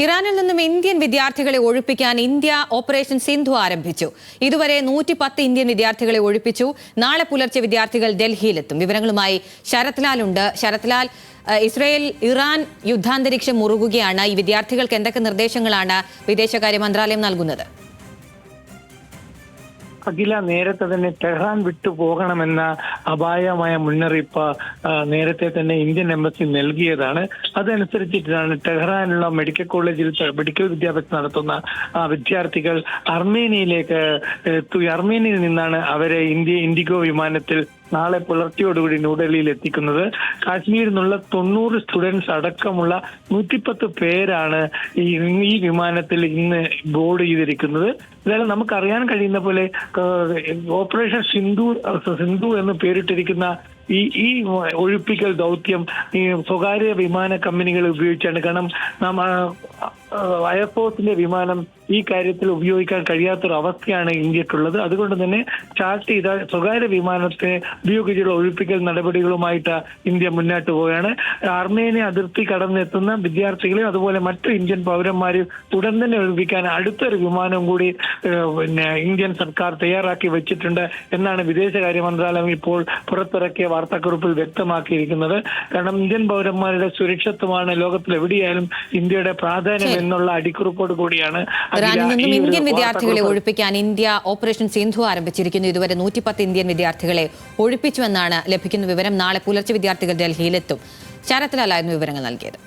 ഇറാനിൽ നിന്നും ഇന്ത്യൻ വിദ്യാർത്ഥികളെ ഒഴിപ്പിക്കാൻ ഇന്ത്യ ഓപ്പറേഷൻ സിന്ധു ആരംഭിച്ചു. ഇതുവരെ 110 ഇന്ത്യൻ വിദ്യാർത്ഥികളെ ഒഴിപ്പിച്ചു. നാളെ പുലർച്ചെ വിദ്യാർത്ഥികൾ ഡൽഹിയിലെത്തും. വിവരങ്ങളുമായി ശരത് ലാൽ ഉണ്ട്. ശരത് ലാൽ, ഇസ്രായേൽ ഇറാൻ യുദ്ധാന്തരീക്ഷം മുറുകുകയാണ്. ഈ വിദ്യാർത്ഥികൾക്ക് എന്തൊക്കെ നിർദ്ദേശങ്ങളാണ് വിദേശകാര്യ മന്ത്രാലയം നൽകുന്നത്? അഖില, നേരത്തെ തന്നെ ടെഹ്റാൻ വിട്ടു പോകണമെന്ന അപായമായ മുന്നറിയിപ്പ് നേരത്തെ തന്നെ ഇന്ത്യൻ എംബസി നൽകിയതാണ്. അതനുസരിച്ചിട്ടാണ് ടെഹ്റാനുള്ള മെഡിക്കൽ കോളേജിൽ മെഡിക്കൽ വിദ്യാഭ്യാസം നടത്തുന്ന വിദ്യാർത്ഥികൾ അർമേനിയയിൽ നിന്നാണ് അവരെ ഇൻഡിഗോ വിമാനത്തിൽ നാളെ പുലർച്ചയോടുകൂടി ന്യൂഡൽഹിയിൽ എത്തിക്കുന്നത്. കാശ്മീരിൽ നിന്നുള്ള 90 സ്റ്റുഡൻസ് അടക്കമുള്ള 110 പേരാണ് ഈ വിമാനത്തിൽ ഇന്ന് ബോർഡ് ചെയ്തിരിക്കുന്നത്. അതായത് നമുക്കറിയാൻ കഴിയുന്ന പോലെ ഓപ്പറേഷൻ സിന്ധു എന്ന് പേരിട്ടിരിക്കുന്ന ഈ ഒഴിപ്പിക്കൽ ദൗത്യം ഈ സ്വകാര്യ വിമാന കമ്പനികൾ ഉപയോഗിച്ചാണ്. കാരണം എയർഫോഴ്സിന്റെ വിമാനം ഈ കാര്യത്തിൽ ഉപയോഗിക്കാൻ കഴിയാത്തൊരു അവസ്ഥയാണ് ഇന്ത്യക്കുള്ളത്. അതുകൊണ്ട് തന്നെ സ്റ്റാർട്ട് ചെയ്ത സ്വകാര്യ വിമാനത്തെ ഉപയോഗിച്ചുള്ള ഒഴിപ്പിക്കൽ നടപടികളുമായിട്ട് ഇന്ത്യ മുന്നോട്ട് പോവുകയാണ്. അർമേനിയ അതിർത്തി കടന്നെത്തുന്ന വിദ്യാർത്ഥികളെയും അതുപോലെ മറ്റു ഇന്ത്യൻ പൗരന്മാരെയും ഉടൻ തന്നെ ഒഴിപ്പിക്കാൻ അടുത്തൊരു വിമാനം കൂടി ഇന്ത്യൻ സർക്കാർ തയ്യാറാക്കി വെച്ചിട്ടുണ്ട് എന്നാണ് വിദേശകാര്യ മന്ത്രാലയം ഇപ്പോൾ പുറത്തിറക്കിയ വാർത്താക്കുറിപ്പിൽ വ്യക്തമാക്കിയിരിക്കുന്നത്. കാരണം ഇന്ത്യൻ പൗരന്മാരുടെ സുരക്ഷിതത്വമാണ് ലോകത്തിൽ എവിടെയായാലും ഇന്ത്യയുടെ പ്രാധാന്യം എന്നുള്ള അടിക്കുറിപ്പോട് കൂടിയാണ് ഇറാനിൽ നിന്നും ഇന്ത്യൻ വിദ്യാർത്ഥികളെ ഒഴിപ്പിക്കാൻ ഇന്ത്യ ഓപ്പറേഷൻ സിന്ധു ആരംഭിച്ചിരിക്കുന്നു. ഇതുവരെ 110 ഇന്ത്യൻ വിദ്യാർത്ഥികളെ ഒഴിപ്പിച്ചുവെന്നാണ് ലഭിക്കുന്ന വിവരം. നാളെ പുലർച്ചെ വിദ്യാർത്ഥികൾ ഡൽഹിയിലെത്തും. ശരത് ലാലായിരുന്നു വിവരങ്ങൾ നൽകിയത്.